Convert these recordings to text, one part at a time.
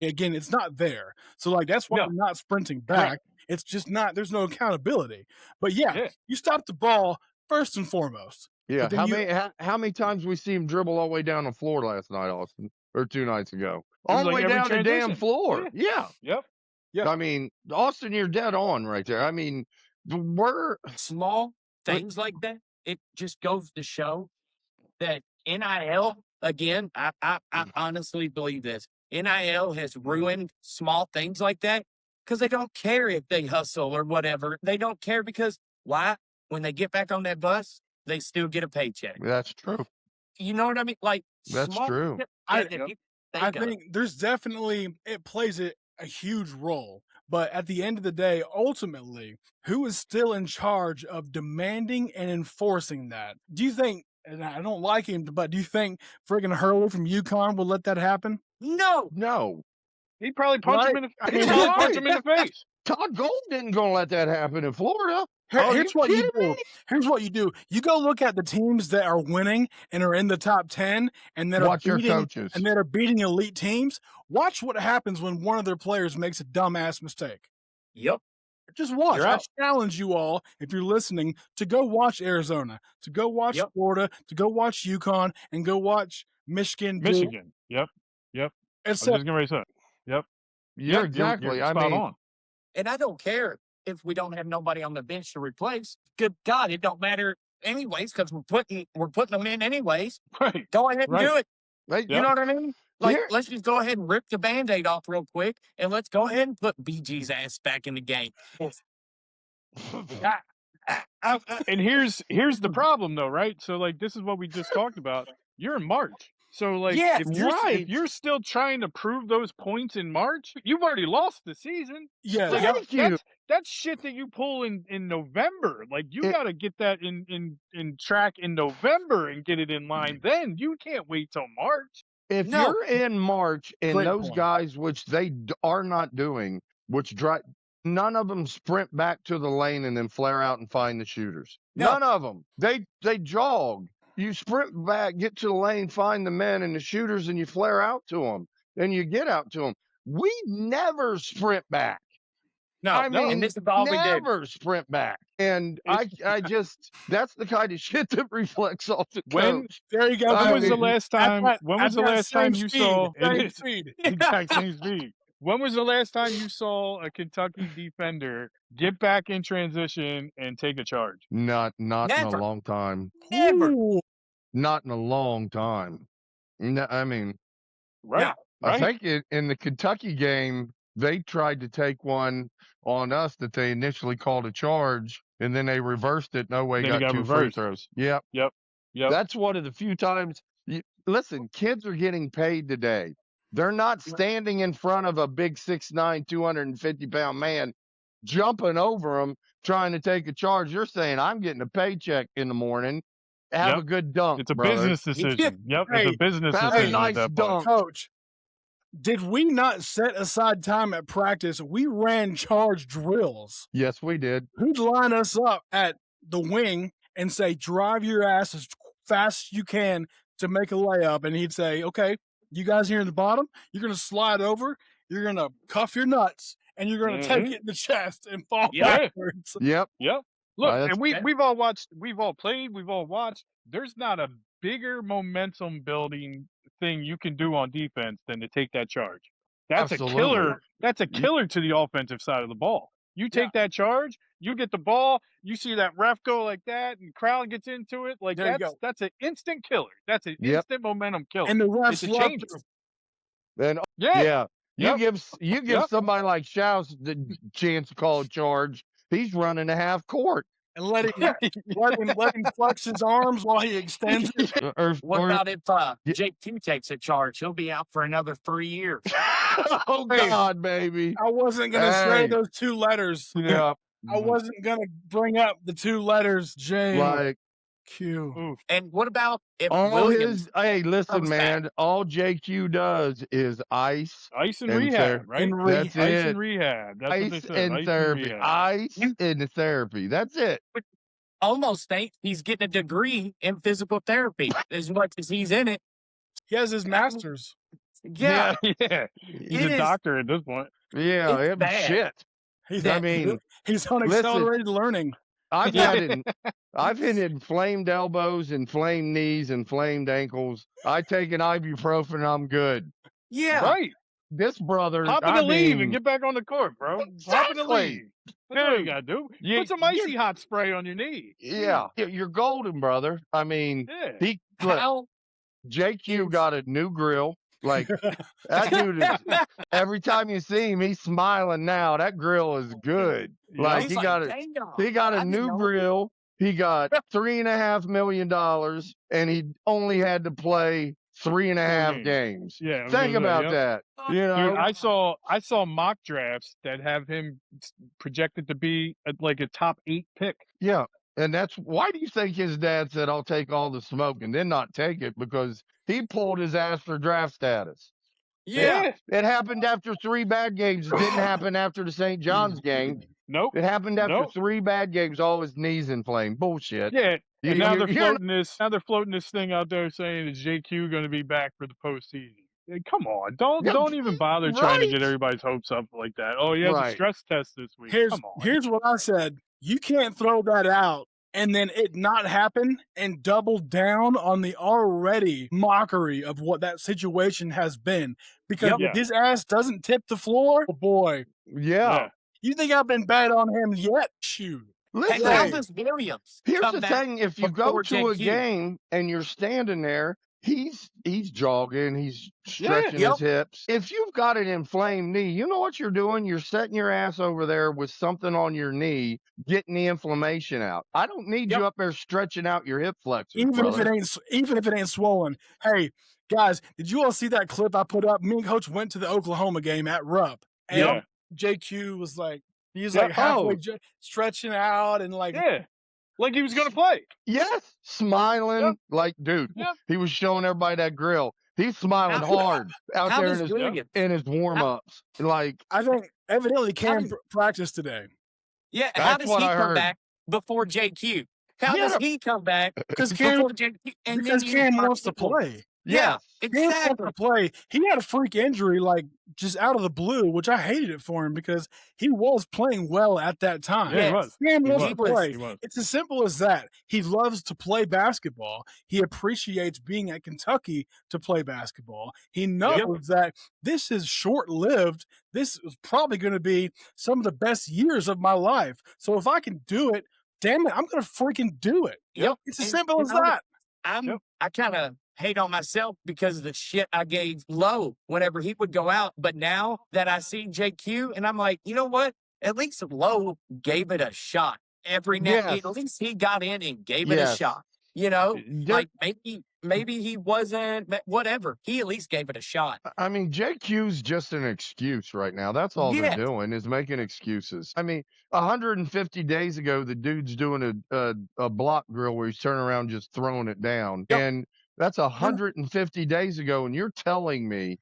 again, it's not there. So, like, that's why No. we're not sprinting back. It's just not, there's no accountability. But yeah, you stop the ball first and foremost. Yeah. But then How many times we see him dribble all the way down the floor last night, Austin, or 2 nights ago? All the like way every down the damn transition. floor. Yeah. Yep. Yeah. I mean, Austin, you're dead on right there. I mean, we're small things like that. It just goes to show that NIL, again, I honestly believe this. NIL has ruined small things like that because they don't care if they hustle or whatever. They don't care because why? When they get back on that bus, they still get a paycheck. That's true. You know what I mean? Like, That's small true. I think there's definitely, it plays a huge role. But at the end of the day, ultimately, who is still in charge of demanding and enforcing that? Do you think, and I don't like him, but do you think friggin' Hurley from UConn will let that happen? No. He'd probably punch him in the face. Todd Gold didn't gonna let that happen in Florida. Here's what you do. Here's what you do. You go look at the teams that are winning and are in the top 10 and that Watch your coaches. and that are beating elite teams. Watch what happens when one of their players makes a dumbass mistake. Yep. Just watch. I challenge you all, if you're listening, to go watch Arizona, to go watch Florida, to go watch UConn, and go watch Michigan. Yep. I was It's just gonna raise that. Yep. Yeah, exactly. You're spot on. And I don't care if we don't have nobody on the bench to replace. Good God, it don't matter anyways because we're putting them in anyways. Right. Go ahead and do it. Right. You know what I mean? Like, let's just go ahead and rip the Band-Aid off real quick, and let's go ahead and put BG's ass back in the game. And here's the problem, though, right? So, like, this is what we just talked about. You're in March. So, like, if you're still trying to prove those points in March, you've already lost the season. Yeah, like, that's shit that you pull in November. Like, you got to get that in track in November and get it in line. Then you can't wait till March. If you're in March and those guys, which they are not doing, which none of them sprint back to the lane and then flare out and find the shooters. No. None of them. They jog. You sprint back, get to the lane, find the men and the shooters, and you flare out to them. And you get out to them. We never sprint back. I mean, and this is all we did. Never sprint back. And I just, that's the kind of shit that reflects off the coach. There you go. When was the last time you saw exact same speed? When was the last time you saw a Kentucky defender get back in transition and take a charge? Not in a long time. Never. Not in a long time. No, I mean, right. I think in the Kentucky game, they tried to take one on us that they initially called a charge, and then they reversed it. No way, got 2 free throws. Yep. That's one of the few times. Listen, kids are getting paid today. They're not standing in front of a big 6'9", 250-pound man, jumping over them, trying to take a charge. You're saying, I'm getting a paycheck in the morning. Have a good dunk, It's a brother. business decision. It's a business Have decision. a nice dunk. Coach, did we not set aside time at practice? We ran charge drills. Yes, we did. Who'd line us up at the wing and say, drive your ass as fast as you can to make a layup? And he'd say, okay, you guys here in the bottom, you're going to slide over, you're going to cuff your nuts, and you're going to take it in the chest and fall backwards. Yep. Look, and we've all watched, we've all played, we've all watched. There's not a bigger momentum building thing you can do on defense than to take that charge. That's Absolutely. a killer. That's a killer to the offensive side of the ball. You take that charge, you get the ball, you see that ref go like that, and crowd gets into it. Like that's an instant killer. That's an instant momentum killer. And the refs love Then you give somebody like Schaus the chance to call a charge. He's running a half court. And let him flex his arms while he extends it. What about if JT takes a charge? He'll be out for another 3 years. Oh, God, baby. I wasn't going to say those 2 letters. Yeah. I wasn't going to bring up the 2 letters, J. Like, Q. And what about if all Williams hey, listen, man, all JQ does is ice and rehab, right? That's ice and rehab. That's what they said. And therapy. Ice and therapy. That's it. Almost think he's getting a degree in physical therapy as much as he's in it. He has his master's. Yeah. Yeah. He's a doctor at this point. Yeah, It's bad. shit. I mean, he's on listen, accelerated learning. I've hit inflamed elbows, inflamed knees, inflamed ankles. I take an ibuprofen, I'm good. Yeah. Right. This brother, hop in the leave and get back on the court, bro. Hop in the Exactly. leave. That's what you gotta do. Put some icy hot spray on your knee. Yeah, you're golden, brother. I mean, Yeah. look, JQ got a new grill. Like that dude is. Every time you see him, he's smiling now. That grill is good. Like he got a new grill. He got $3.5 million, and he only had to play 3.5 games. Yeah, think about that. You know, dude, I saw mock drafts that have him projected to be like a top 8 pick. Yeah, and that's why do you think his dad said, "I'll take all the smoke," and then not take it because he pulled his ass for draft status. Yeah. It happened after 3 bad games. It didn't happen after the St. John's game. Nope. It happened after 3 bad games. All his knees inflamed. Bullshit. Yeah. And now they're floating this thing out there saying is JQ going to be back for the postseason. Come on, don't even bother trying to get everybody's hopes up like that. Oh, he has a stress test this week. Come on. Here's what I said. You can't throw that out and then it not happen and double down on the already mockery of what that situation has been. Because if his ass doesn't tip the floor, oh boy. Yeah. You think I've been bad on him yet? Shoot. Listen, Williams. Here's the thing. If you go to a game and you're standing there, he's jogging, he's stretching his hips. If you've got an inflamed knee, you know what you're doing? You're setting your ass over there with something on your knee, getting the inflammation out. I don't need you up there stretching out your hip flexors. Even if it ain't swollen. Hey, guys, did you all see that clip I put up? Me and Coach went to the Oklahoma game at Rupp. And JQ was like, he's like halfway stretching out and like like he was gonna play. Yes, smiling like dude. He was showing everybody that grill. He's smiling hard out there in his warm ups. Like I think evidently Cam practiced today. Yeah, how does he come back before JQ? How does he come back? Because Cam wants to play. Yeah, exactly. To play. He had a freak injury, like just out of the blue, which I hated it for him because he was playing well at that time. Yeah, he was. Cam wants to play. It's as simple as that. He loves to play basketball. He appreciates being at Kentucky to play basketball. He knows that this is short-lived. This is probably going to be some of the best years of my life. So if I can do it, damn it, I'm going to freaking do it. It's as simple as that. I kind of hate on myself because of the shit I gave Lowe whenever he would go out. But now that I see JQ, and I'm like, you know what? At least Lowe gave it a shot every now. At least he got in and gave it a shot. You know, like maybe he wasn't, whatever. He at least gave it a shot. I mean, JQ's just an excuse right now. That's all they're doing is making excuses. I mean, 150 days ago, the dude's doing a block drill where he's turning around just throwing it down. And that's 150 days ago. And you're telling me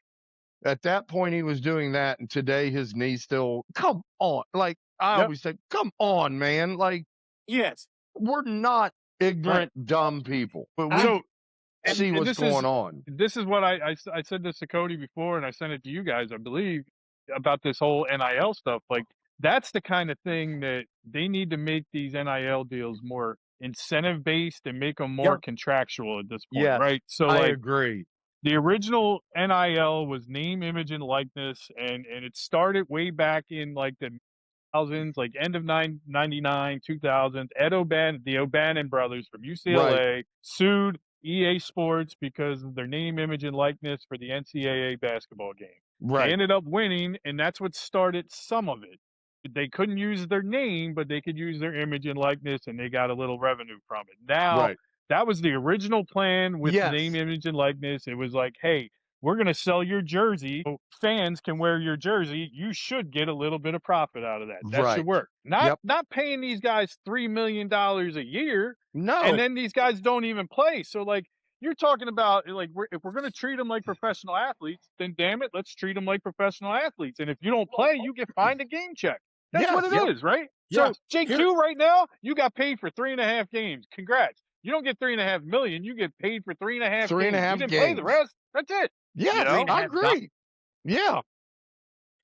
at that point he was doing that. And today his knee's still, come on. Like I always say, come on, man. Like, we're not ignorant, dumb people. But we see what's going on. This is what I said this to Cody before, and I sent it to you guys, I believe, about this whole NIL stuff. Like, that's the kind of thing that they need to make these NIL deals more incentive-based and make them more contractual at this point, right? So, I agree. The original NIL was name, image, and likeness, and it started way back in, like, the thousands, like end of 99, 2000s. The O'Bannon brothers from UCLA sued EA Sports because of their name, image, and likeness for the NCAA basketball game. They ended up winning, and that's what started some of it. They couldn't use their name, but they could use their image and likeness, and they got a little revenue from it. Now, that was the original plan with name, image, and likeness. It was like, hey, we're going to sell your jersey so fans can wear your jersey. You should get a little bit of profit out of that. That should work. Not paying these guys $3 million a year. No. And then these guys don't even play. So, like, you're talking about, like, if we're going to treat them like professional athletes, then damn it, let's treat them like professional athletes. And if you don't play, you get fined a game check. That's what it is, right? So, JQ right now, you got paid for 3.5 games. Congrats. You don't get $3.5 million. You get paid for 3.5 games. You didn't play the rest. That's it. Yeah, I agree. Yeah.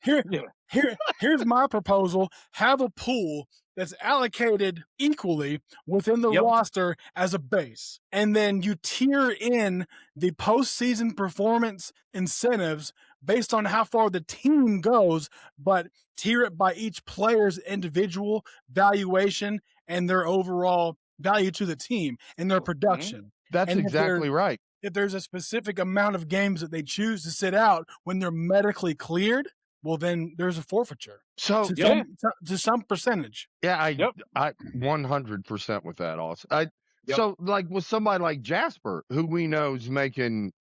Here's my proposal. Have a pool that's allocated equally within the roster as a base. And then you tier in the postseason performance incentives based on how far the team goes, but tier it by each player's individual valuation and their overall value to the team and their production. That's exactly right. If there's a specific amount of games that they choose to sit out when they're medically cleared, well, then there's a forfeiture. So to some percentage. Yeah, I 100% with that, also. So, like with somebody like Jasper, who we know is making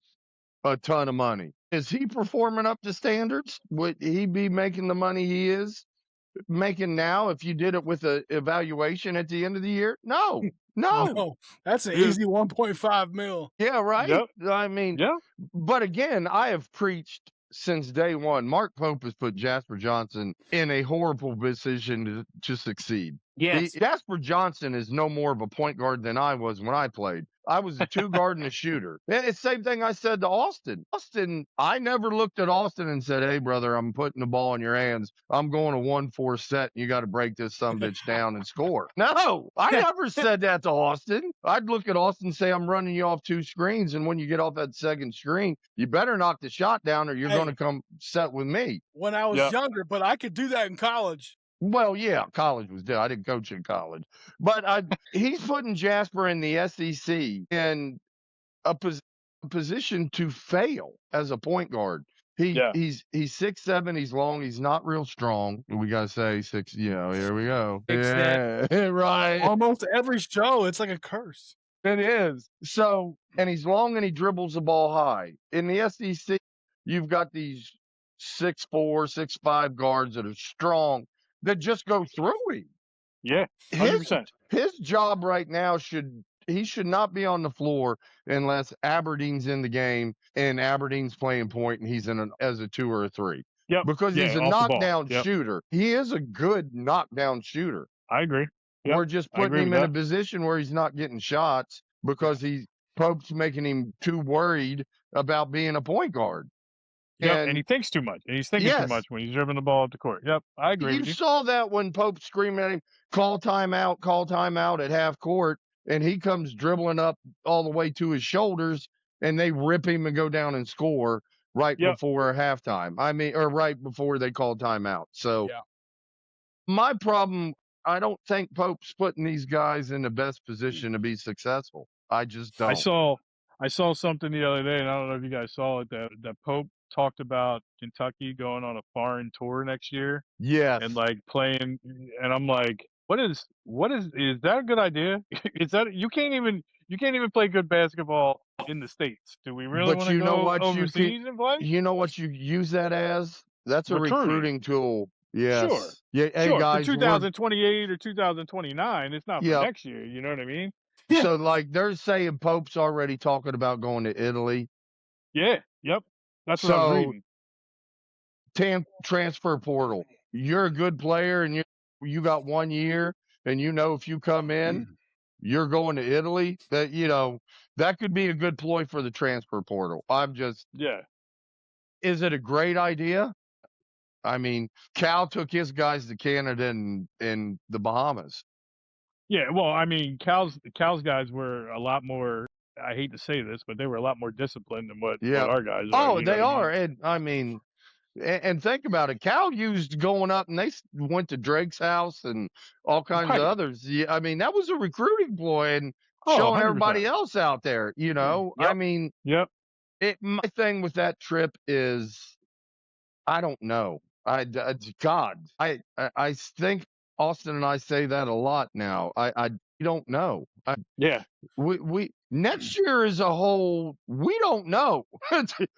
a ton of money, is he performing up to standards? Would he be making the money he is making now if you did it with a evaluation at the end of the year? No. That's an easy 1.5 mil. Yeah, right. I mean, but again, I have preached since day one. Mark Pope has put Jasper Johnson in a horrible position to succeed. Yes. Jasper Johnson is no more of a point guard than I was when I played. I was a 2-guard and a shooter. And it's the same thing I said to Austin. I never looked at Austin and said, "Hey, brother, I'm putting the ball in your hands. I'm going a 1-4 set. And you got to break this sumbitch down and score." No, I never said that to Austin. I'd look at Austin and say, "I'm running you off 2 screens. And when you get off that second screen, you better knock the shot down or you're going to come set with me." When I was younger, but I could do that in college. Well, yeah, college was dead. I didn't coach in college. But he's putting Jasper in the SEC in a position to fail as a point guard. He's 6'7", he's long, he's not real strong. We gotta say 6, here we go. Right. Almost every show, it's like a curse. It is. So, and he's long and he dribbles the ball high. In the SEC, you've got these 6'4", 6'5" guards that are strong that just go through him. Yeah, 100%. His job right now he should not be on the floor unless Aberdeen's in the game and Aberdeen's playing point and he's as a 2 or a 3. Yep. Because he's a knockdown shooter. He is a good knockdown shooter. I agree. Yep. We're just putting him in a position where he's not getting shots because Pope's making him too worried about being a point guard. Yeah, and he thinks too much. And he's thinking too much when he's dribbling the ball up the court. Yep, I agree with you. You saw that when Pope screamed at him, call timeout at half court, and he comes dribbling up all the way to his shoulders, and they rip him and go down and score right before halftime. Or right before they call timeout. So my problem, I don't think Pope's putting these guys in the best position to be successful. I just don't. I saw something the other day, and I don't know if you guys saw it, that Pope talked about Kentucky going on a foreign tour next year. Yes. And like playing, and I'm like, is that a good idea? Is that you can't even play good basketball in the States. Do we really want to go overseas and play? You know what you use that as? That's a recruiting tool. Yes. Sure. Yeah. Hey sure. guys, for 2028 or 2029, it's not for next year. You know what I mean? So like they're saying Pope's already talking about going to Italy. Yeah. Yep. That's what I was reading. Transfer portal. You're a good player and you got 1 year and if you come in, you're going to Italy. That could be a good ploy for the transfer portal. Is it a great idea? I mean, Cal took his guys to Canada and the Bahamas. Yeah, well, I mean, Cal's guys were a lot more. I hate to say this, but they were a lot more disciplined than what our guys are. Oh, they are, and I mean, and think about it. Cal used going up, and they went to Drake's house and all kinds of others. Yeah, I mean, that was a recruiting ploy and showing 100%. Everybody else out there. I mean, my thing with that trip is, I don't know. I think Austin and I say that a lot now. I don't know. We next year is a whole. We don't know.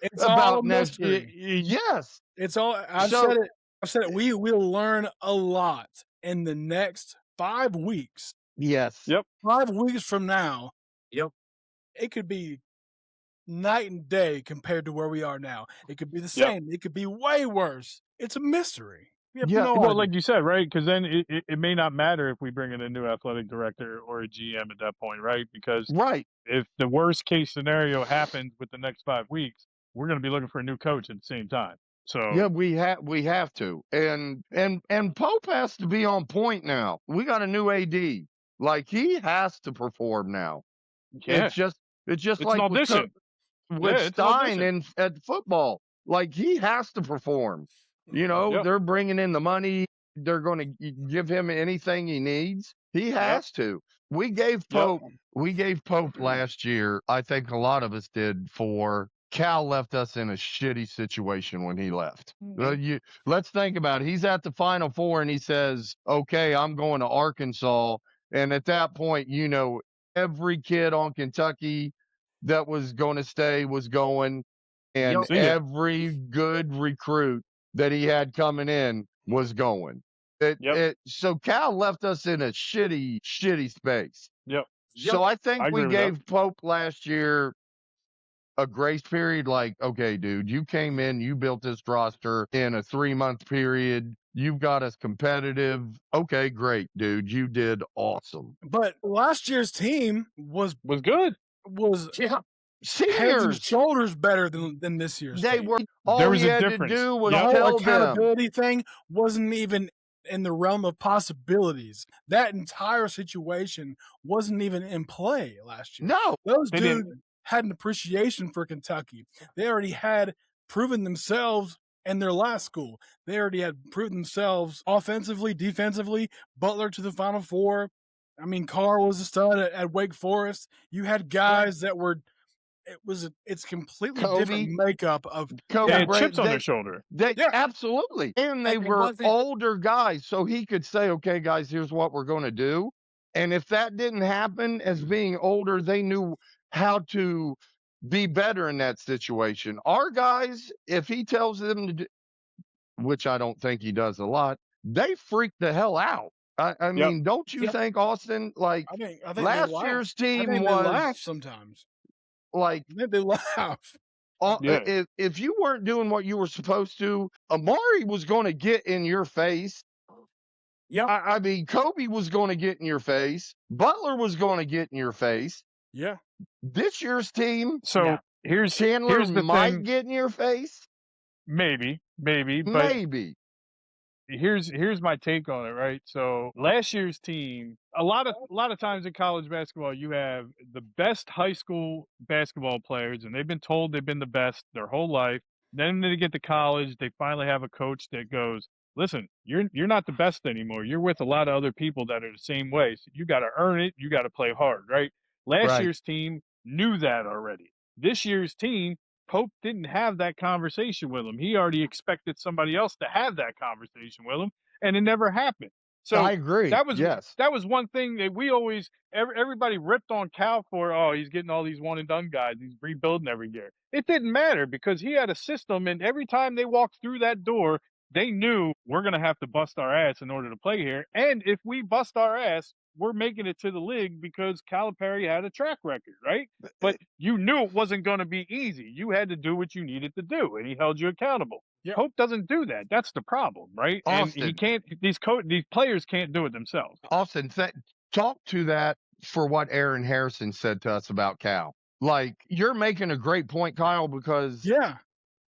It's about next year. Yes, it's all. I've said it. We will learn a lot in the next 5 weeks. Yes. Yep. 5 weeks from now. Yep. It could be night and day compared to where we are now. It could be the same. It could be way worse. It's a mystery. Well, like you said, right? Because then it may not matter if we bring in a new athletic director or a GM at that point, right? Because if the worst case scenario happens with the next 5 weeks, we're going to be looking for a new coach at the same time. So yeah, we have to, and Pope has to be on point now. We got a new AD, like he has to perform now. Yeah, it's just it's like an audition. with Stein at football, like he has to perform. They're bringing in the money. They're going to give him anything he needs. He has to. We gave Pope last year. I think a lot of us did. For Cal left us in a shitty situation when he left. Let's think about it. He's at the Final Four and he says, "Okay, I'm going to Arkansas." And at that point, every kid on Kentucky that was going to stay was going, and every good recruit that he had coming in was going. So Cal left us in a shitty space. So I think we gave Pope last year a grace period. Like, okay, dude, you came in, you built this roster in a 3-month period. You've got us competitive. Okay, great, dude. You did awesome. But last year's team was good. Heads and shoulders better than this year's team. All he had to do was the whole accountability thing wasn't even in the realm of possibilities. That entire situation wasn't even in play last year. No, those dudes had an appreciation for Kentucky. They already had proven themselves in their last school. They already had proven themselves offensively, defensively. Butler to the Final Four. I mean, Carr was a stud at Wake Forest. You had guys that were. It's completely different makeup of chips on their shoulder. Absolutely. And they were older guys, so he could say, "Okay, guys, here's what we're going to do." And if that didn't happen, as being older, they knew how to be better in that situation. Our guys, if he tells them to do, which I don't think he does a lot, they freak the hell out. I mean, don't you think, Austin? Like, I think last year's team they laugh sometimes. Like, they laugh. If you weren't doing what you were supposed to, Amari was going to get in your face. I mean, Kobe was going to get in your face. Butler was going to get in your face. Yeah. This year's team. So Chandler might get in your face. Maybe. Here's my take on it, right? So last year's team, a lot of times in college basketball, you have the best high school basketball players, and they've been told they've been the best their whole life. Then they get to college, they finally have a coach that goes, "Listen, you're not the best anymore. You're with a lot of other people that are the same way. So you got to earn it. You got to play hard, right?" Last year's team knew that already. This year's team, Pope didn't have that conversation with him. He already expected somebody else to have that conversation with him, and it never happened. So I agree. That was one thing that we always everybody ripped on Cal for. Oh, he's getting all these one and done guys. He's rebuilding every year. It didn't matter because he had a system, and every time they walked through that door, they knew we're going to have to bust our ass in order to play here. And if we bust our ass, we're making it to the league because Calipari had a track record, right? But you knew it wasn't going to be easy. You had to do what you needed to do, and he held you accountable. Pope doesn't do that. That's the problem, right? Austin, and he can't. These players can't do it themselves. Austin, talk to that for what Aaron Harrison said to us about Cal. Like, you're making a great point, Kyle, because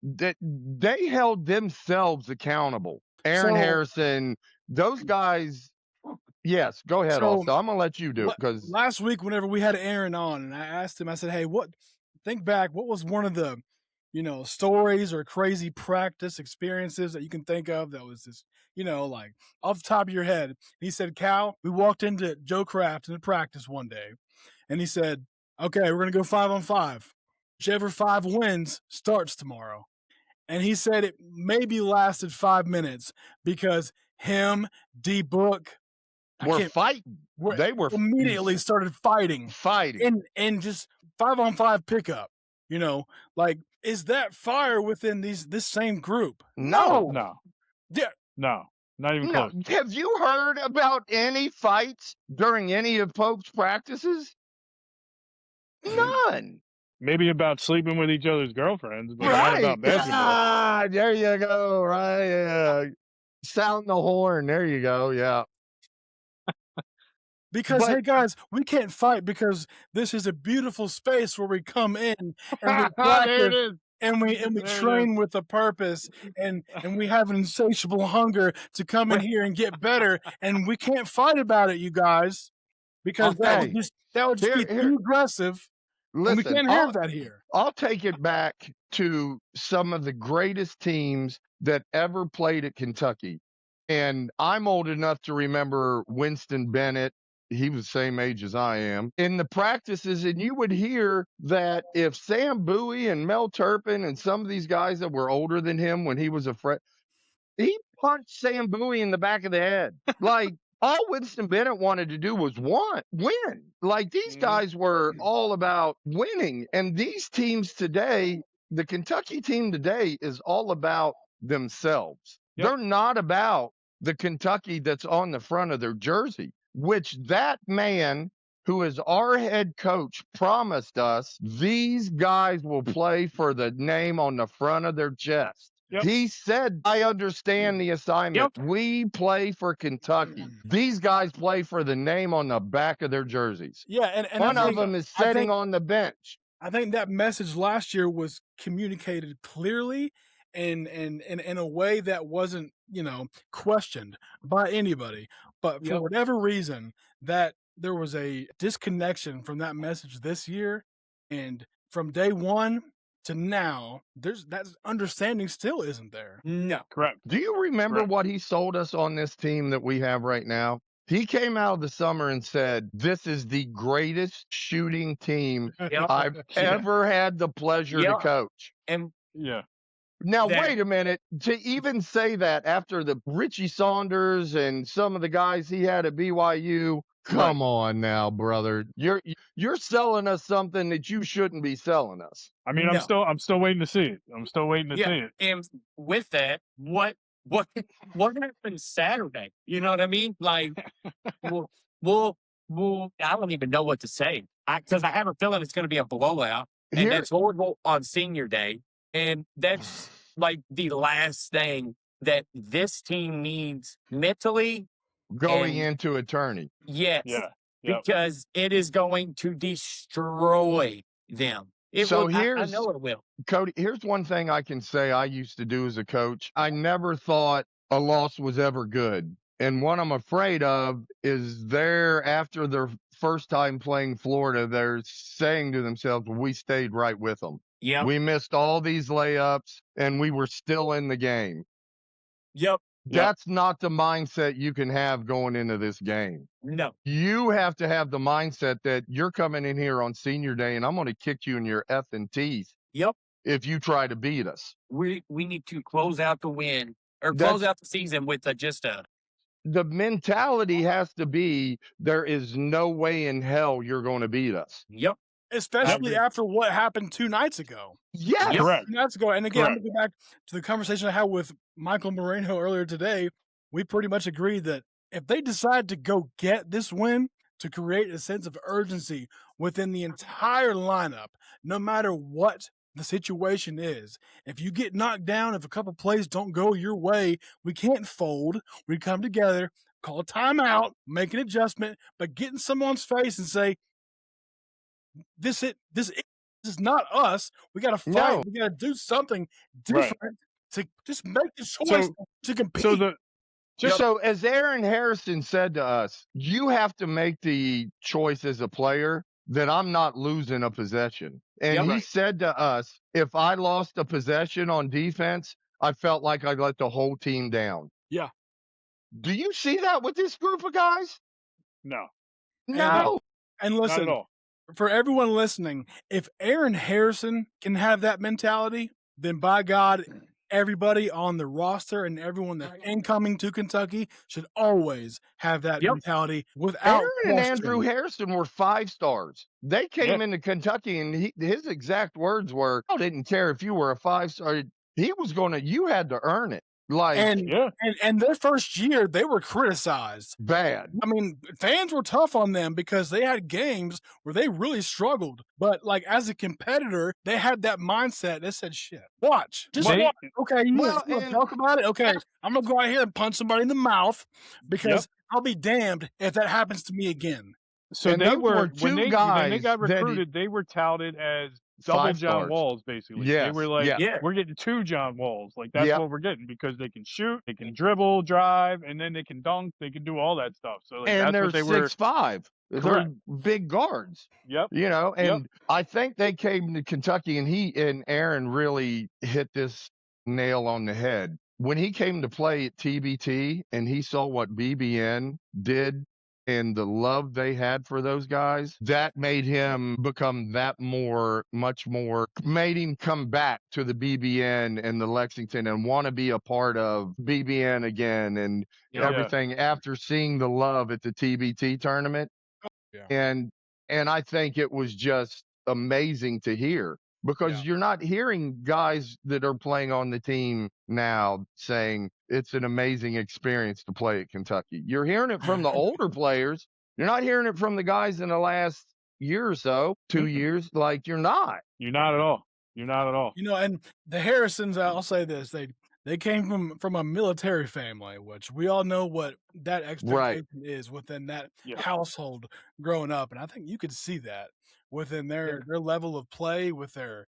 they held themselves accountable. Aaron Harrison, those guys. Yes, go ahead, Austin. I'm going to let you do it. Because last week, whenever we had Aaron on, and I asked him, I said, "Hey, think back, what was one of the, stories or crazy practice experiences that you can think of that was just, like off the top of your head?" He said, "Cal, we walked into Joe Kraft in practice one day, and he said, 'Okay, we're going to go 5-on-5. Whichever 5 wins starts tomorrow.'" And he said it maybe lasted 5 minutes because him, D-Book, were fighting. They were immediately started fighting, and just 5-on-5 pickup. Like, is that fire within this same group? No, not even close. Have you heard about any fights during any of Pope's practices? None. Maybe about sleeping with each other's girlfriends, but not about basketball. There you go. Right. Yeah. Sound the horn. There you go. Yeah. Because, hey, guys, we can't fight because this is a beautiful space where we come in and we practice and we train with a purpose, and we have an insatiable hunger to come in here and get better, and we can't fight about it, you guys, because that would just be too aggressive. And we can't have that here. I'll take it back to some of the greatest teams that ever played at Kentucky. And I'm old enough to remember Winston Bennett. He was the same age as I am. In the practices, and you would hear that if Sam Bowie and Mel Turpin and some of these guys that were older than him when he was a freshman, he punched Sam Bowie in the back of the head. Like, all Winston Bennett wanted to do was win. Like, these guys were all about winning. And these teams today, the Kentucky team today is all about themselves. Yep. They're not about the Kentucky that's on the front of their jersey, which that man who is our head coach promised us these guys will play for the name on the front of their chest. Yep. He said, I understand the assignment. Yep. We play for Kentucky. These guys play for the name on the back of their jerseys. Yeah, and one of them is sitting on the bench. I think that message last year was communicated clearly and in a way that wasn't, questioned by anybody. But for whatever reason, that there was a disconnection from that message this year, and from day one to now, that understanding still isn't there. No. Correct. Do you remember what he sold us on this team that we have right now? He came out of the summer and said, this is the greatest shooting team I've ever had the pleasure to coach. And now, wait a minute. To even say that after the Richie Saunders and some of the guys he had at BYU, come on now, brother. You're selling us something that you shouldn't be selling us. I mean, I'm still waiting to see it. I'm still waiting to see it. And with that, what happened Saturday? You know what I mean? Like, well, I don't even know what to say because I have a feeling it's going to be a blowout, and that's horrible on senior day, and that's like the last thing that this team needs mentally going into a tourney. Yes. Yeah. Yep. Because it is going to destroy them. I know it will. Cody, here's one thing I can say I used to do as a coach. I never thought a loss was ever good. And what I'm afraid of is after their first time playing Florida, they're saying to themselves, well, we stayed right with them. Yeah. We missed all these layups and we were still in the game. Yep. That's not the mindset you can have going into this game. No. You have to have the mindset that you're coming in here on senior day and I'm going to kick you in your effing teeth. Yep. If you try to beat us. We need to close out the win or close out the season with the mentality has to be there is no way in hell you're going to beat us. Yep. Especially after what happened 2 nights ago. Yes. Correct. 2 nights ago. And again, I'm going to go back to the conversation I had with Michael Moreno earlier today. We pretty much agreed that if they decide to go get this win to create a sense of urgency within the entire lineup, no matter what the situation is, if you get knocked down, if a couple plays don't go your way, we can't fold. We come together, call a timeout, make an adjustment, but get in someone's face and say, this is not us. We got to fight. No. We got to do something different to just make the choice to compete. So as Aaron Harrison said to us, you have to make the choice as a player that I'm not losing a possession. And he said to us, if I lost a possession on defense, I felt like I let the whole team down. Yeah. Do you see that with this group of guys? No. No. And listen, not at all. For everyone listening, if Aaron Harrison can have that mentality, then by God, everybody on the roster and everyone that's incoming to Kentucky should always have that mentality without Aaron and Andrew Harrison were 5 stars. They came into Kentucky and his exact words were, I didn't care if you were a 5-star. He was you had to earn it. And their first year, they were criticized. Bad. I mean, fans were tough on them because they had games where they really struggled. But, like, as a competitor, they had that mindset that said, shit, watch. Just watch. Okay, you want to talk about it? Okay, I'm going to go out here and punch somebody in the mouth because I'll be damned if that happens to me again. So they were when they got recruited, they were touted as double John Walls, basically. Yes. They were like, we're getting 2 John Walls. Like, that's what we're getting because they can shoot, they can dribble, drive, and then they can dunk. They can do all that stuff. So, like, and that's what they were. 6'5". They're big guards. Yep. You know, and I think they came to Kentucky, and Aaron really hit this nail on the head. When he came to play at TBT and he saw what BBN did and the love they had for those guys, that made him become made him come back to the BBN and the Lexington and want to be a part of BBN again and everything after seeing the love at the TBT tournament. And I think it was just amazing to hear because you're not hearing guys that are playing on the team now saying it's an amazing experience to play at Kentucky. You're hearing it from the older players. You're not hearing it from the guys in the last year or so, 2 years. Like, you're not. You're not at all. You're not at all. You know, and the Harrisons, I'll say this, they came from a military family, which we all know what that expectation is within that household growing up. And I think you could see that within their level of play, with their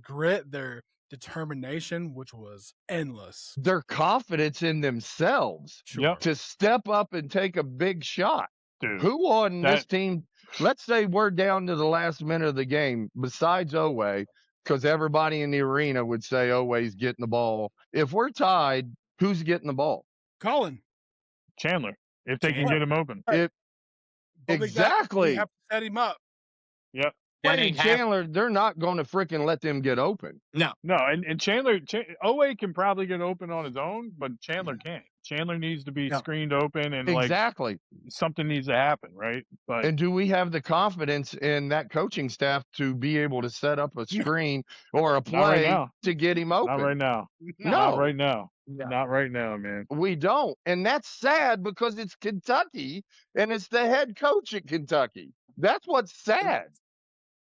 grit, their determination, which was endless. Their confidence in themselves to step up and take a big shot. Dude, who on this team, let's say we're down to the last minute of the game, besides Oweh, because everybody in the arena would say Oweh's getting the ball. If we're tied, who's getting the ball? Colin. Chandler, if they can get him open. Exactly. You have to set him up. Yep. And Chandler, they're not going to freaking let them get open. No, and Chandler, Oweh can probably get open on his own, but Chandler can't. Chandler needs to be screened open, and something needs to happen, right? But and do we have the confidence in that coaching staff to be able to set up a screen or a play to get him open? Not right now. No. Not right now. Not right now, man. We don't, and that's sad because it's Kentucky, and it's the head coach at Kentucky. That's what's sad.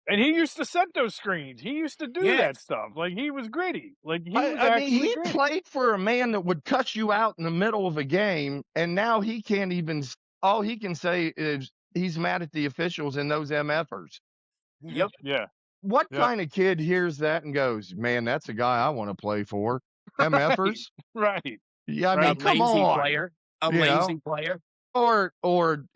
And he used to set those screens. He used to do that stuff. Like, he was gritty. Like, he played for a man that would cut you out in the middle of a game, and now he can't even. All he can say is he's mad at the officials and those MFers. Yep. Yeah. What kind of kid hears that and goes, "Man, that's a guy I want to play for"? MFers, right? Yeah, I mean, come on, a lazy player, or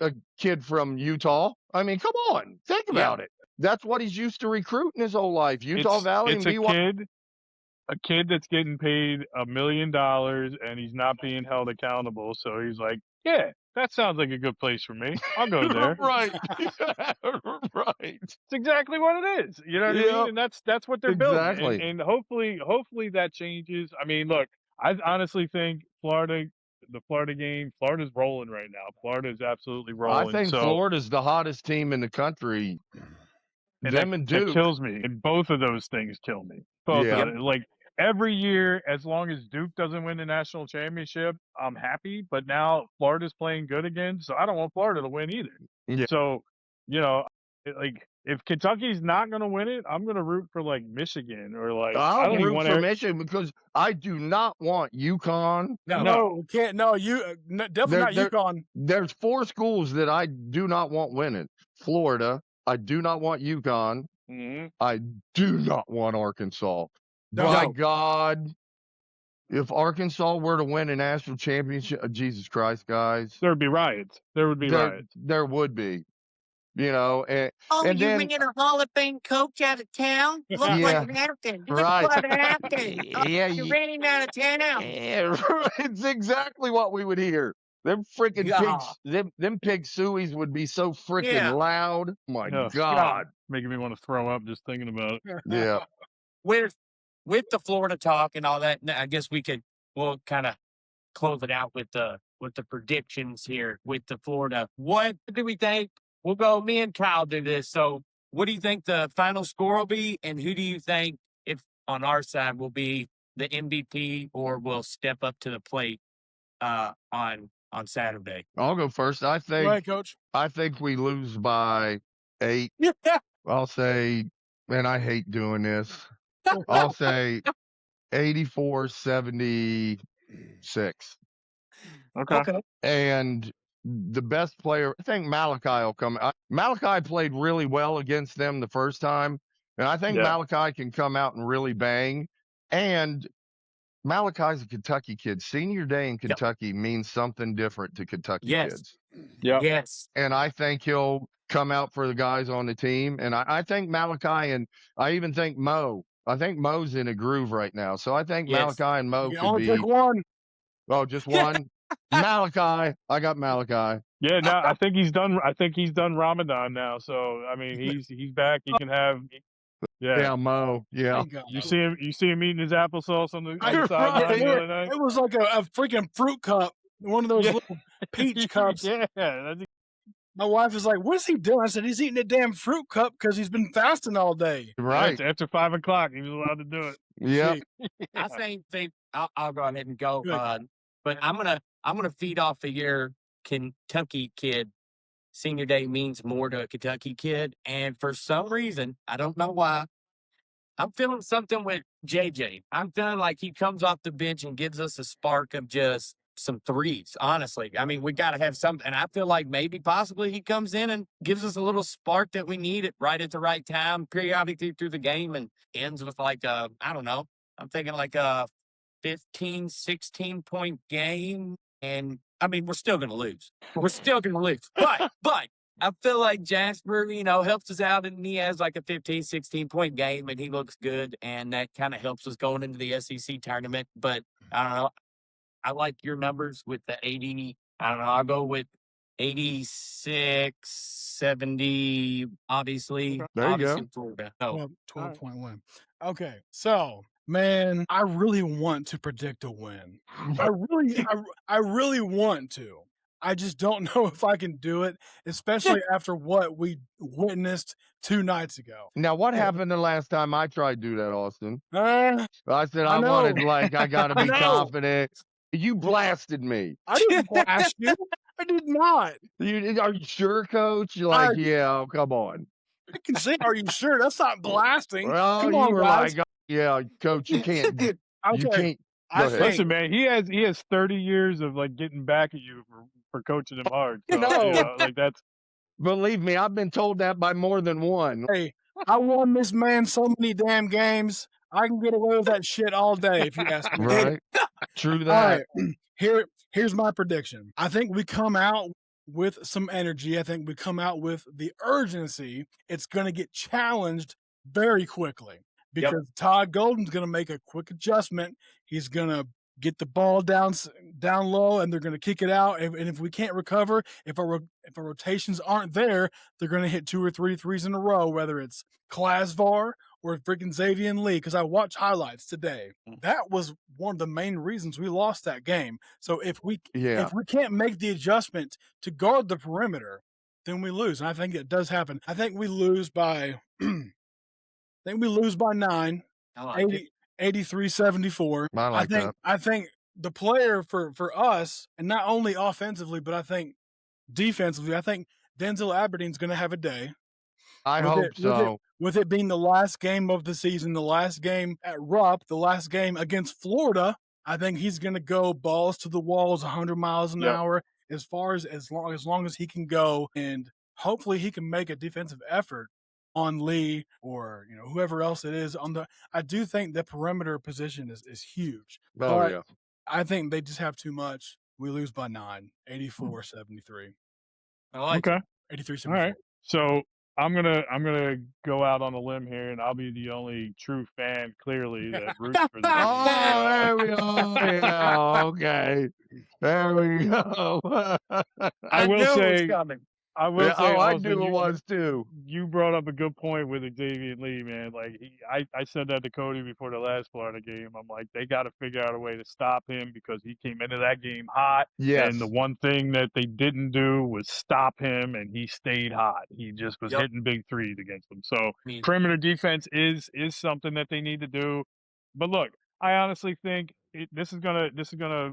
a kid from Utah. I mean, come on, think about it. That's what he's used to recruiting his whole life. Utah Valley. It's a kid that's getting paid $1 million and he's not being held accountable. So he's like, yeah, that sounds like a good place for me. I'll go there. Right. Right. It's exactly what it is. You know what I mean? And that's what they're building. And hopefully that changes. I mean, look, I honestly think the Florida game, Florida's rolling right now. Florida is absolutely rolling. I think Florida's the hottest team in the country. And that kills me. And both of those things kill me. Both of them. Like, every year, as long as Duke doesn't win the national championship, I'm happy. But now Florida's playing good again, so I don't want Florida to win either. Yeah. So, you know, like, if Kentucky's not going to win it, I'm going to root for, like, Michigan or, like, I'll root for Michigan because I do not want UConn. No, can't. No, definitely not UConn. There's 4 schools that I do not want winning. Florida. I do not want UConn. Mm-hmm. I do not want Arkansas. No. My God, if Arkansas were to win a national championship, Jesus Christ, guys. There would be riots. There would be. You know, and you're then, bringing a Hall of Fame coach out of town? Look what happened. Look what happened. You're raining out of town out. Yeah, it's exactly what we would hear. Them freaking pigs, them pig sueys would be so freaking loud. My God. Making me want to throw up just thinking about it. Yeah. With the Florida talk and all that, I guess we'll kind of close it out with the predictions here with the Florida. What do we think? We'll go, me and Kyle do this. So what do you think the final score will be? And who do you think, if on our side, will be the MVP or will step up to the plate on Saturday? I'll go first. I think, go ahead, Coach. I think we lose by 8. I'll say, and I hate doing this. I'll say 84-76. Okay. And the best player, I think Malachi will come. Malachi played really well against them the first time. And I think Malachi can come out and really bang. And Malachi's a Kentucky kid. Senior day in Kentucky means something different to Kentucky kids. Yes. And I think he'll come out for the guys on the team. And I think Malachi, and I even think Mo. I think Mo's in a groove right now. So I think Malachi and Mo could be. Pick one. Oh, just one? Malachi. I got Malachi. Yeah, no, I think he's done. I think he's done Ramadan now. So I mean, he's back. He can have. Yeah, Mo. Yeah. You see him eating his applesauce on the sideline the other night. It was like a freaking fruit cup, one of those little peach cups. My wife is like, "What is he doing?" I said, "He's eating a damn fruit cup because he's been fasting all day." Right. After 5 o'clock, he was allowed to do it. Yeah. I think I'll go ahead and go, but I'm gonna feed off of your Kentucky kid. Senior day means more to a Kentucky kid, and for some reason, I don't know why, I'm feeling something with JJ. I'm feeling like he comes off the bench and gives us a spark of just some threes, honestly. I mean, we got to have something. And I feel like maybe possibly he comes in and gives us a little spark that we need right at the right time, periodically through the game, and ends with like, I don't know, I'm thinking like a 15, 16-point game. And I mean, we're still going to lose. We're still going to lose. But I feel like Jasper, helps us out, and he has like a 15, 16-point game, and he looks good, and that kind of helps us going into the SEC tournament. But I don't know. I like your numbers with the 80. I don't know. I'll go with 86, 70, obviously. There you go. Florida. 12.1. Okay, so, man, I really want to predict a win. I really want to. I just don't know if I can do it, especially after what we witnessed 2 nights ago. Now, what happened the last time I tried to do that, Austin? I said I wanted, I got to be confident. You blasted me. I didn't blast you. I did not. Are you sure, Coach? You're like, yeah, come on. I can say, are you sure? That's not blasting. Well, come you on, were guys. like, yeah, Coach, you can't. You can't. Listen, man, he has 30 years of like getting back at you for coaching him hard. So, like that's. Believe me, I've been told that by more than one. Hey, I won this man so many damn games. I can get away with that shit all day if you ask me. Right. True that. All right. Here's my prediction. I think we come out with some energy. I think we come out with the urgency. It's going to get challenged very quickly because Todd Golden's going to make a quick adjustment. He's going to get the ball down low, and they're going to kick it out. And if we can't recover, if our rotations aren't there, they're going to hit 2 or 3 threes in a row, whether it's Klasvar or freaking Xavier Lee, because I watched highlights today. That was one of the main reasons we lost that game. So if we can't make the adjustment to guard the perimeter, then we lose. And I think it does happen. I think we lose by 9. I like 83-74. I think the player for us, and not only offensively, but I think defensively, I think Denzel Aberdeen's going to have a day. I hope so. With it being the last game of the season, the last game at Rupp, the last game against Florida, I think he's going to go balls to the walls, 100 miles an hour, as long as he can go, and hopefully he can make a defensive effort on Lee or whoever else it is on the. I do think the perimeter position is huge. But I think they just have too much. We lose by 9, 84-73. Okay. 83-74. All right. So I'm gonna go out on a limb here, and I'll be the only true fan, clearly, that roots for this. Oh, there we go. Yeah, okay. There we go. I will say. I will say, I knew it was too. You brought up a good point with Xavier Lee, man. Like I said that to Cody before the last Florida game. I'm like, they got to figure out a way to stop him because he came into that game hot. Yes. And the one thing that they didn't do was stop him, and he stayed hot. He just was hitting big threes against them. So perimeter defense is something that they need to do. But look, I honestly think this is gonna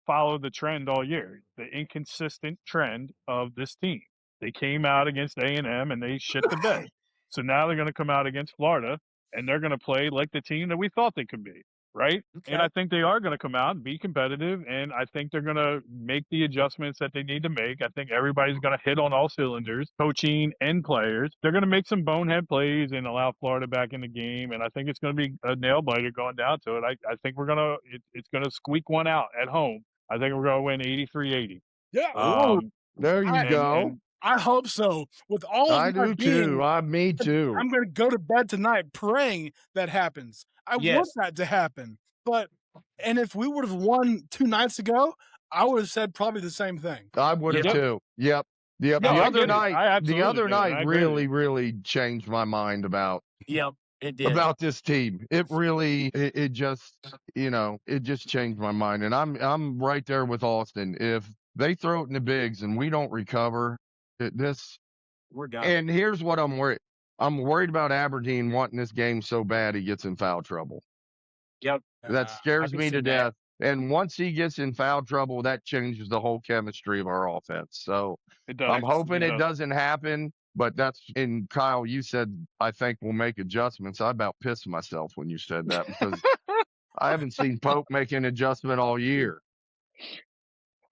follow the trend all year, the inconsistent trend of this team. They came out against A&M and they shit the bed. So now they're going to come out against Florida and they're going to play like the team that we thought they could be. right? Okay. And I think they are going to come out and be competitive, and I think they're going to make the adjustments that they need to make. I think everybody's going to hit on all cylinders, coaching and players. They're going to make some bonehead plays and allow Florida back in the game, and I think it's going to be a nail biter going down to it. I think it's going to squeak one out at home. I think we're going to win 83-80. Yeah. There you go. I hope so. With all of I my do being, too. Me too. I'm going to go to bed tonight praying that happens. I want that to happen. And if we would have won 2 nights ago, I would have said probably the same thing. I would have too. Yep. No, the other night really, really changed my mind about. Yep, it did. About this team. It really, it just, it just changed my mind. And I'm right there with Austin. If they throw it in the bigs and we don't recover, we're done. And here's what I'm worried. I'm worried about Aberdeen wanting this game so bad he gets in foul trouble. Yep. That scares me to death. And once he gets in foul trouble, that changes the whole chemistry of our offense. So I'm hoping it doesn't happen. But and Kyle, you said, I think we'll make adjustments. I about pissed myself when you said that because I haven't seen Pope make an adjustment all year.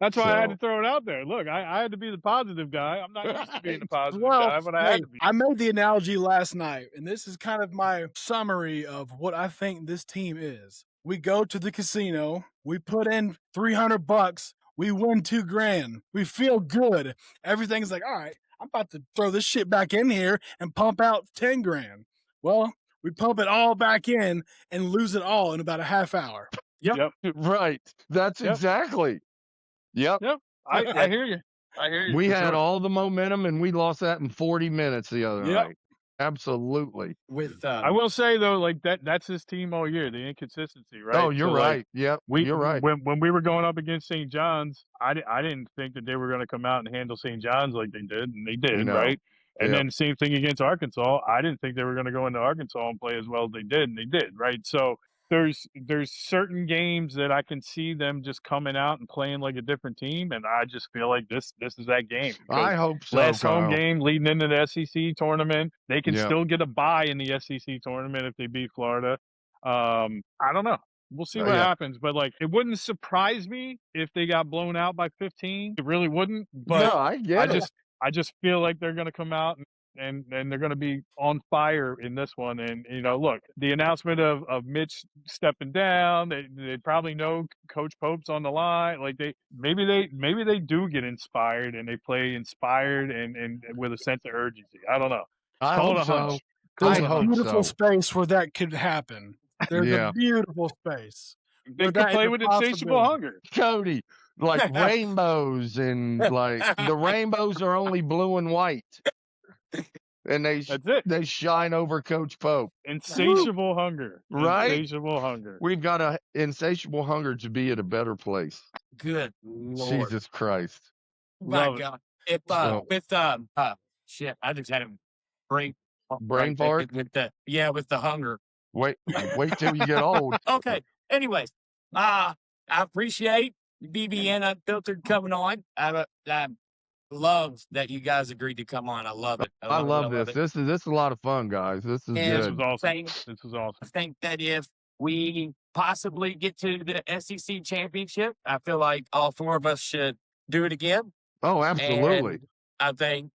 That's why I had to throw it out there. Look, I had to be the positive guy. I'm not used to being the positive guy, but I had to be. I made the analogy last night, and this is kind of my summary of what I think this team is. We go to the casino, we put in $300, we win $2,000. We feel good. Everything's like, all right, I'm about to throw this shit back in here and pump out $10,000. Well, we pump it all back in and lose it all in about a half hour. Yep. Right. That's exactly. Yep. I hear you. I hear you. We had all the momentum and we lost that in 40 minutes the other night. Absolutely. I will say though, like that's his team all year, the inconsistency, right? Oh, you're right. Yep. You're right. When we were going up against St. John's, I didn't think that they were going to come out and handle St. John's like they did, and they did, right? And then same thing against Arkansas. I didn't think they were going to go into Arkansas and play as well as they did, and they did, right? So there's certain games that I can see them just coming out and playing like a different team, and I just feel like this is that game. I hope so. Last home game leading into the SEC tournament, they can still get a bye in the SEC tournament if they beat Florida. I don't know. We'll see what happens, but like it wouldn't surprise me if they got blown out by 15. It really wouldn't. But I just feel like they're going to come out and they're going to be on fire in this one. And, look, the announcement of Mitch stepping down, they probably know Coach Pope's on the line. Like maybe they do get inspired and they play inspired and with a sense of urgency. I don't know. I hope so. There's a beautiful space where that could happen. There's a beautiful space. They could play with insatiable hunger. Cody, like rainbows and like the rainbows are only blue and white. And they shine over Coach Pope. Insatiable hunger. Right? Insatiable hunger. We've got an insatiable hunger to be at a better place. Good Lord. Jesus Christ. My God. Shit, I just had a brain fart? with the hunger. Wait till you get old. Okay. Anyways, I appreciate BBN Unfiltered coming on. I love that you guys agreed to come on. I love it. I love this. This is a lot of fun, guys. This is good. This was awesome. This was awesome. I think that if we possibly get to the SEC championship, I feel like all 4 of us should do it again. Oh, absolutely. And I think,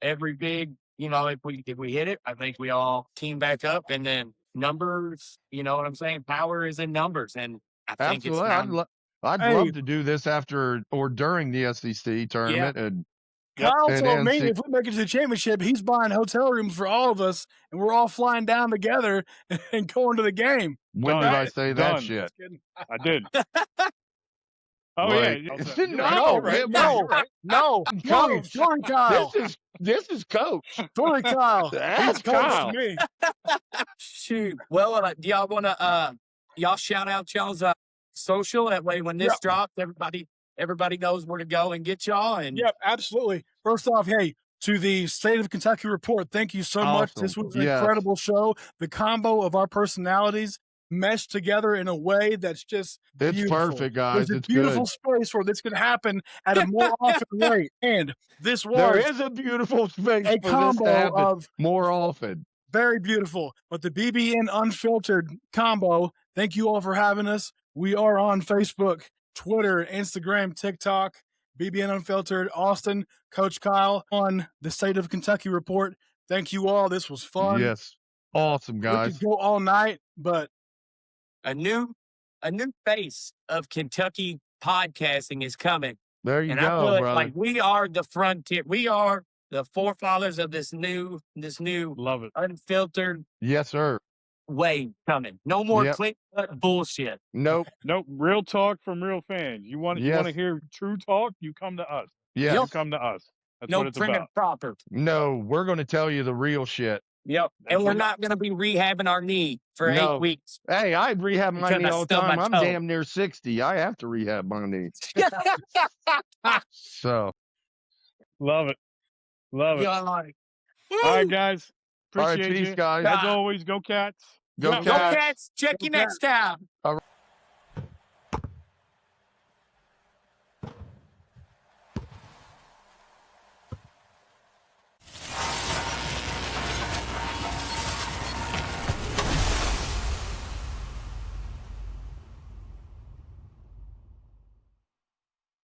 every big, if we hit it, I think we all team back up, and then numbers, you know what I'm saying? Power is in numbers, and I think absolutely. I'd love to do this after or during the SEC tournament. And Kyle told me if we make it to the championship, he's buying hotel rooms for all of us, and we're all flying down together and going to the game. When did I say that shit? I did. Oh, No, Kyle. This is Coach. Sorry, Kyle. That's Kyle. Me. Shoot. Well, do y'all want to y'all shout out y'all's social? That way, when this drops, everybody knows where to go and get y'all. And yep, absolutely. First off, hey, to the State of Kentucky Report, thank you so much. This was an incredible show. The combo of our personalities meshed together in a way that's just beautiful. Perfect, guys. There's a beautiful space where this can happen at a more often rate. And there is a beautiful space for this to happen more often. Very beautiful. But the BBN Unfiltered combo Thank you all for having us. We are on Facebook, Twitter, Instagram, TikTok, BBN Unfiltered, Austin, Coach Kyle on the State of Kentucky Report. Thank you all. This was fun. Yes. Awesome, guys. We could go all night, but a new face of Kentucky podcasting is coming. There you and go, I feel brother. like we are the frontier. We are the forefathers of this new love it unfiltered yes, sir. way coming. No more click cut bullshit. Nope. Real talk from real fans. You want to hear true talk? You come to us. Yes. You come to us. That's no what it's printed about. proper. No, we're going to tell you the real shit. Yep. And we're not going to be rehabbing our knee for 8 weeks. Hey, I rehab my knee all the time. I'm damn near 60. I have to rehab my knee. So. Love it. Love it. All right, guys. Appreciate you. Guys. As always, go Cats. Go Cats. Go Cats. Check you next time. All right.